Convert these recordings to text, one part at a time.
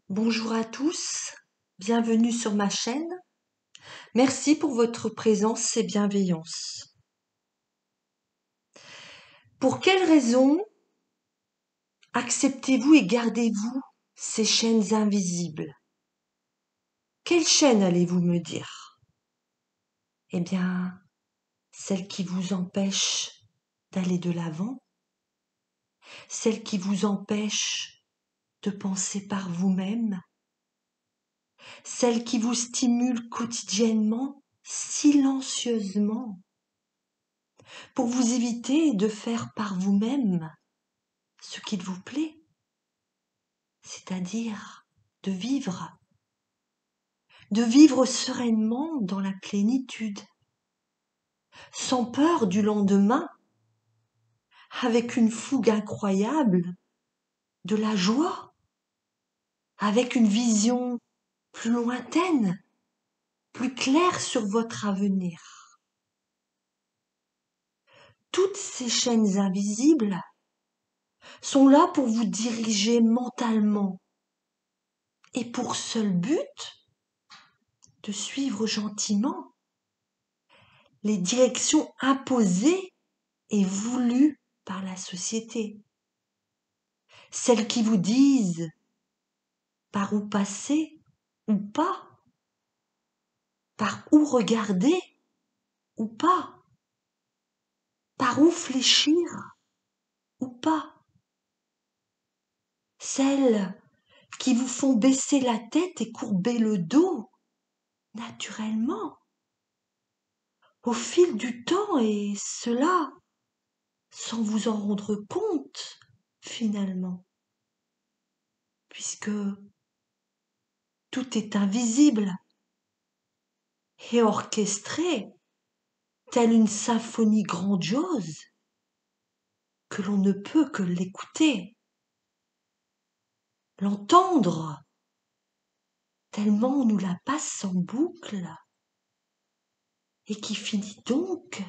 Bonjour à tous, bienvenue sur ma chaîne. Merci pour votre présence et bienveillance. Pour quelles raisons acceptez-vous et gardez-vous ces chaînes invisibles? Quelles chaînes allez-vous me dire? Eh bien, celles qui vous empêchent d'aller de l'avant, celles qui vous empêchent de penser par vous-même, celles qui vous stimulent quotidiennement, silencieusement, pour vous éviter de faire par vous-même ce qu'il vous plaît, c'est-à-dire de vivre sereinement dans la plénitude, sans peur du lendemain, avec une fougue incroyable, de la joie, avec une vision plus lointaine, plus claire sur votre avenir. Toutes ces chaînes invisibles sont là pour vous diriger mentalement et pour seul but de suivre gentiment les directions imposées et voulues par la société. Celles qui vous disent par où passer ou pas, par où regarder ou pas, par où fléchir ou pas. Celles qui vous font baisser la tête et courber le dos, naturellement, au fil du temps, et cela sans vous en rendre compte, finalement, puisque tout est invisible et orchestré, telle une symphonie grandiose, que l'on ne peut que l'écouter, l'entendre, tellement on nous la passe en boucle, et qui finit donc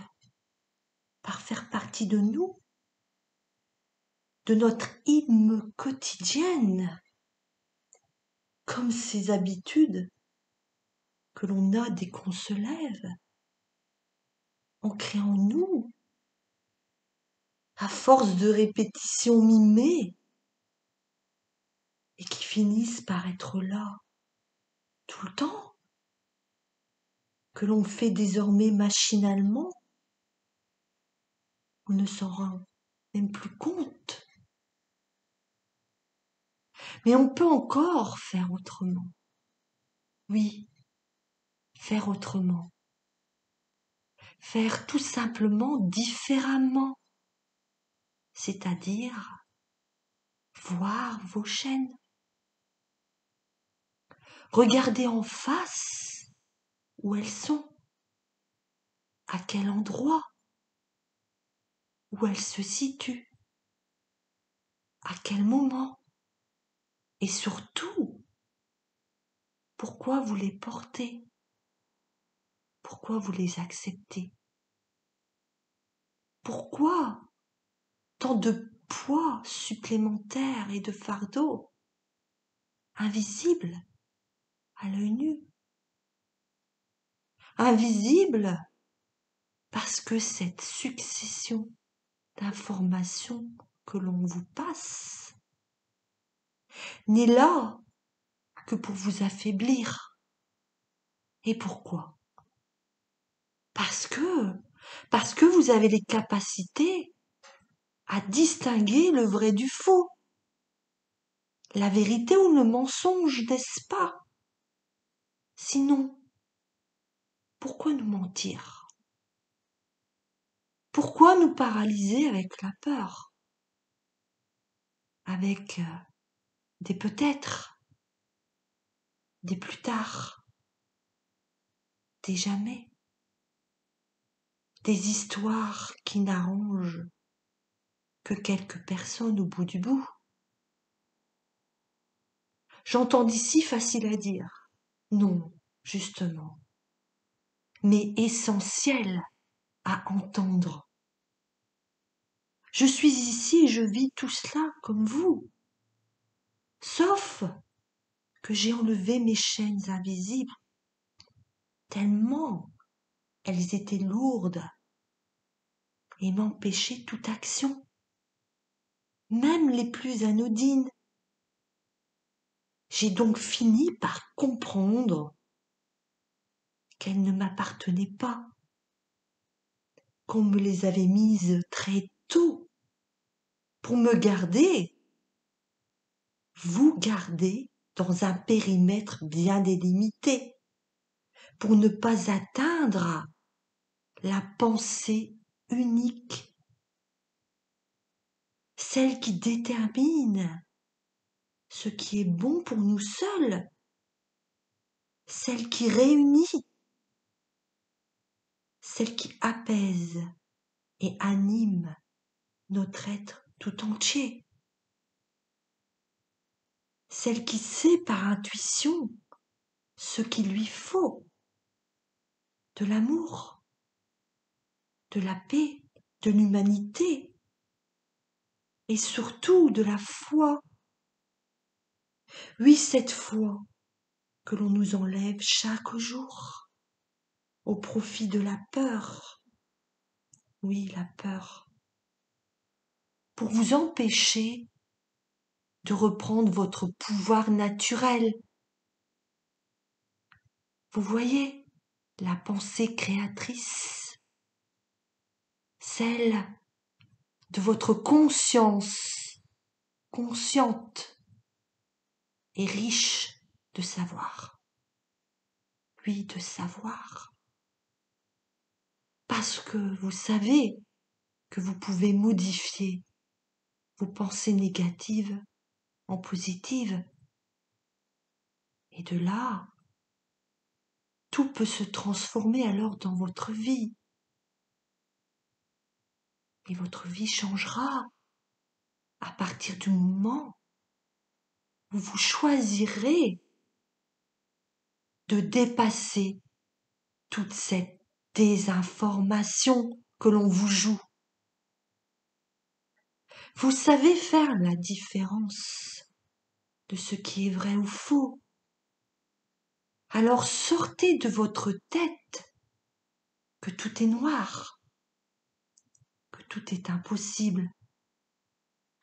par faire partie de nous, de notre hymne quotidienne, comme ces habitudes que l'on a dès qu'on se lève, ancrées en nous, à force de répétitions mimées, et qui finissent par être là tout le temps, que l'on fait désormais machinalement, on ne s'en rend même plus compte. Mais on peut encore faire autrement. Oui, faire autrement. Faire tout simplement différemment. C'est-à-dire voir vos chaînes. Regarder en face où elles sont. À quel endroit. Où elles se situent. À quel moment. Et surtout, pourquoi vous les portez? Pourquoi vous les acceptez? Pourquoi tant de poids supplémentaires et de fardeaux invisibles à l'œil nu? Invisibles parce que cette succession d'informations que l'on vous passe n'est là que pour vous affaiblir. Et pourquoi? Parce que vous avez les capacités à distinguer le vrai du faux, la vérité ou le mensonge, n'est-ce pas? Sinon, pourquoi nous mentir? Pourquoi nous paralyser avec la peur? Avec des peut-être, des plus tard, des jamais, des histoires qui n'arrangent que quelques personnes au bout du bout. J'entends d'ici facile à dire. Non, justement, mais essentiel à entendre. Je suis ici et je vis tout cela comme vous. Sauf que j'ai enlevé mes chaînes invisibles, tellement elles étaient lourdes et m'empêchaient toute action, même les plus anodines. J'ai donc fini par comprendre qu'elles ne m'appartenaient pas, qu'on me les avait mises très tôt pour me garder, vous garder dans un périmètre bien délimité, pour ne pas atteindre la pensée unique, celle qui détermine ce qui est bon pour nous seuls, celle qui réunit, celle qui apaise et anime notre être tout entier, celle qui sait par intuition ce qu'il lui faut, de l'amour, de la paix, de l'humanité et surtout de la foi. Oui, cette foi que l'on nous enlève chaque jour au profit de la peur. Oui, la peur. Pour vous empêcher de reprendre votre pouvoir naturel. Vous voyez, la pensée créatrice, celle de votre conscience consciente et riche de savoir. Oui, de savoir. Parce que vous savez que vous pouvez modifier vos pensées négatives en positives. Et de là, tout peut se transformer alors dans votre vie. Et votre vie changera à partir du moment où vous choisirez de dépasser toute cette désinformation que l'on vous joue. Vous savez faire la différence de ce qui est vrai ou faux. Alors sortez de votre tête que tout est noir, que tout est impossible,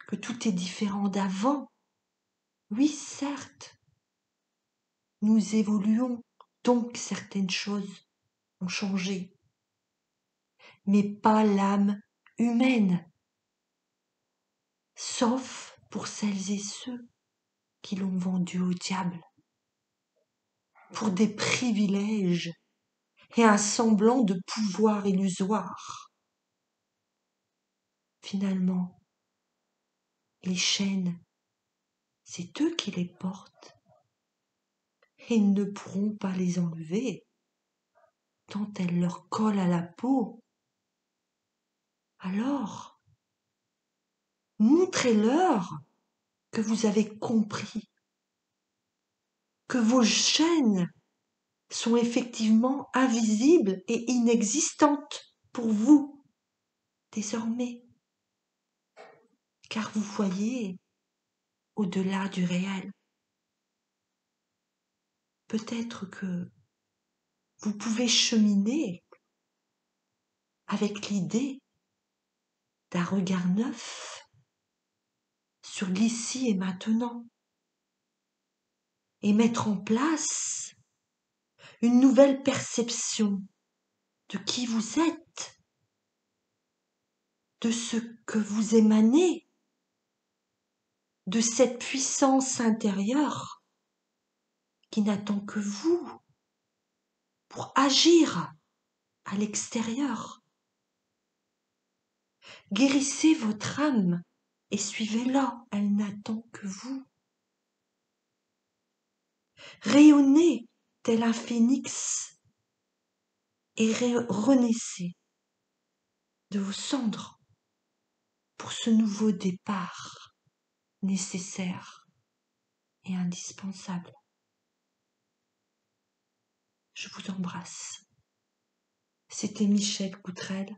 que tout est différent d'avant. Oui, certes, nous évoluons, donc certaines choses ont changé, mais pas l'âme humaine, sauf pour celles et ceux qui l'ont vendue au diable, pour des privilèges et un semblant de pouvoir illusoire. Finalement, les chaînes, c'est eux qui les portent, et ils ne pourront pas les enlever, tant elles leur collent à la peau. Alors, montrez-leur que vous avez compris, que vos chaînes sont effectivement invisibles et inexistantes pour vous, désormais, car vous voyez au-delà du réel. Peut-être que vous pouvez cheminer avec l'idée d'un regard neuf sur l'ici et maintenant et mettre en place une nouvelle perception de qui vous êtes, de ce que vous émanez, de cette puissance intérieure qui n'attend que vous pour agir à l'extérieur. Guérissez votre âme et suivez-la, elle n'attend que vous. Rayonnez tel un phénix et renaissez de vos cendres pour ce nouveau départ nécessaire et indispensable. Je vous embrasse. C'était Michel Coutrel,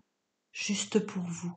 juste pour vous.